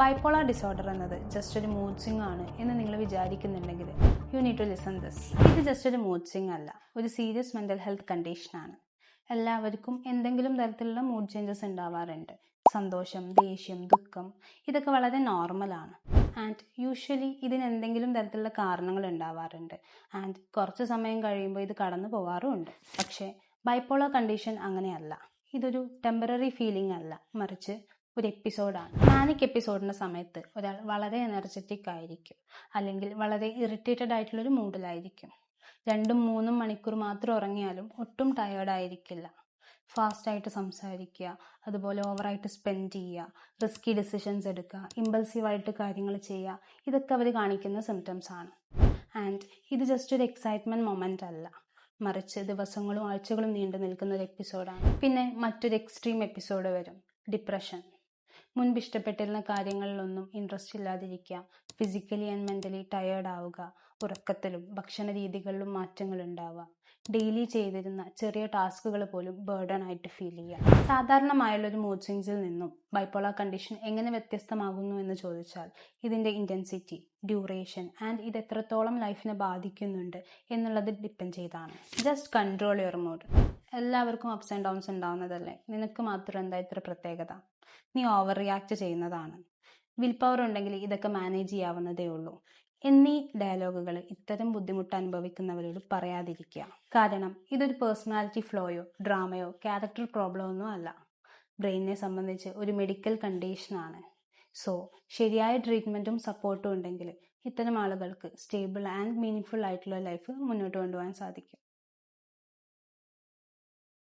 Bipolar disorder എന്നത് just ഒരു mood swing ആണ് എന്ന് നിങ്ങൾ വിചാരിക്കുന്നുണ്ടെങ്കിൽ you need to listen this. ഇത് ജസ്റ്റ് ഒരു മൂഡ് സ്വിംഗ് അല്ല, ഒരു സീരിയസ് മെൻ്റൽ ഹെൽത്ത് കണ്ടീഷനാണ്. എല്ലാവർക്കും എന്തെങ്കിലും തരത്തിലുള്ള മൂഡ് ചേഞ്ചസ് ഉണ്ടാവാറുണ്ട്. സന്തോഷം, ദേഷ്യം, ദുഃഖം ഇതൊക്കെ വളരെ നോർമലാണ്. ആൻഡ് യൂഷ്വലി ഇതിന് എന്തെങ്കിലും തരത്തിലുള്ള കാരണങ്ങൾ ഉണ്ടാവാറുണ്ട്. ആൻഡ് കുറച്ച് സമയം കഴിയുമ്പോൾ ഇത് കടന്നു പോവാറുമുണ്ട്. പക്ഷേ ബൈപ്പോളർ കണ്ടീഷൻ അങ്ങനെയല്ല. ഇതൊരു ടെമ്പററി ഫീലിംഗ് അല്ല, മറിച്ച് ഒരു എപ്പിസോഡാണ്. മാനിക് എപ്പിസോഡിൻ്റെ സമയത്ത് ഒരാൾ വളരെ എനർജറ്റിക് ആയിരിക്കും, അല്ലെങ്കിൽ വളരെ ഇറിറ്റേറ്റഡ് ആയിട്ടുള്ളൊരു മൂഡിലായിരിക്കും. 2-3 മണിക്കൂർ മാത്രം ഉറങ്ങിയാലും ഒട്ടും ടയേർഡ് ആയിരിക്കില്ല. ഫാസ്റ്റായിട്ട് സംസാരിക്കുക, അതുപോലെ ഓവറായിട്ട് സ്പെൻഡ് ചെയ്യുക, റിസ്കി ഡിസിഷൻസ് എടുക്കുക, ഇമ്പൾസീവായിട്ട് കാര്യങ്ങൾ ചെയ്യുക, ഇതൊക്കെ അവർ കാണിക്കുന്ന സിംറ്റംസ് ആണ്. ആൻഡ് ഇത് ജസ്റ്റ് ഒരു എക്സൈറ്റ്മെൻറ്റ് മൊമെൻ്റ് അല്ല, മറിച്ച് ദിവസങ്ങളും ആഴ്ചകളും നീണ്ടു നിൽക്കുന്ന ഒരു എപ്പിസോഡാണ്. പിന്നെ മറ്റൊരു എക്സ്ട്രീം എപ്പിസോഡ് വരും, ഡിപ്രഷൻ. മുൻപ് ഇഷ്ടപ്പെട്ടിരുന്ന കാര്യങ്ങളിലൊന്നും ഇൻട്രസ്റ്റ് ഇല്ലാതിരിക്കുക, ഫിസിക്കലി ആൻഡ് മെൻ്റലി ടയേർഡ് ആവുക, ഉറക്കത്തിലും ഭക്ഷണ രീതികളിലും മാറ്റങ്ങൾ ഉണ്ടാവുക, ഡെയിലി ചെയ്തിരുന്ന ചെറിയ ടാസ്കുകൾ പോലും ബേർഡൻ ആയിട്ട് ഫീൽ ചെയ്യുക. സാധാരണമായുള്ളൊരു മൂഡ് സ്വിങ്സിൽ നിന്നും ബൈപ്പോളർ കണ്ടീഷൻ എങ്ങനെ വ്യത്യസ്തമാകുന്നു എന്ന് ചോദിച്ചാൽ ഇതിൻ്റെ ഇൻറ്റൻസിറ്റി, ഡ്യൂറേഷൻ ആൻഡ് ഇത് എത്രത്തോളം ലൈഫിനെ ബാധിക്കുന്നുണ്ട് എന്നുള്ളത് ഡിപ്പെൻഡ് ചെയ്താണ്. Just control your mood. എല്ലാവർക്കും അപ്സ് ആൻഡ് ഡൗൺസ് ഉണ്ടാവുന്നതല്ലേ, നിനക്ക് മാത്രം എന്താ ഇത്ര പ്രത്യേകത? നീ ഓവർ റിയാക്ട് ചെയ്യുന്നതാണ്. വിൽ പവർ ഉണ്ടെങ്കിൽ ഇതൊക്കെ മാനേജ് ചെയ്യാവുന്നതേ ഉള്ളൂ എന്നീ ഡയലോഗുകൾ ഇത്തരം ബുദ്ധിമുട്ട് അനുഭവിക്കുന്നവരോട് പറയാതിരിക്കുക. കാരണം ഇതൊരു പേഴ്സണാലിറ്റി ഫ്ലോയോ ഡ്രാമയോ ക്യാരക്ടർ പ്രോബ്ലമോ ഒന്നും അല്ല. ബ്രെയിനിനെ സംബന്ധിച്ച് ഒരു മെഡിക്കൽ കണ്ടീഷനാണ്. സോ ശരിയായ ട്രീറ്റ്മെൻറ്റും സപ്പോർട്ടും ഉണ്ടെങ്കിൽ ഇത്തരം ആളുകൾക്ക് സ്റ്റേബിൾ ആൻഡ് മീനിങ് ഫുൾ ആയിട്ടുള്ള ലൈഫ് മുന്നോട്ട് കൊണ്ടുപോകാൻ സാധിക്കും.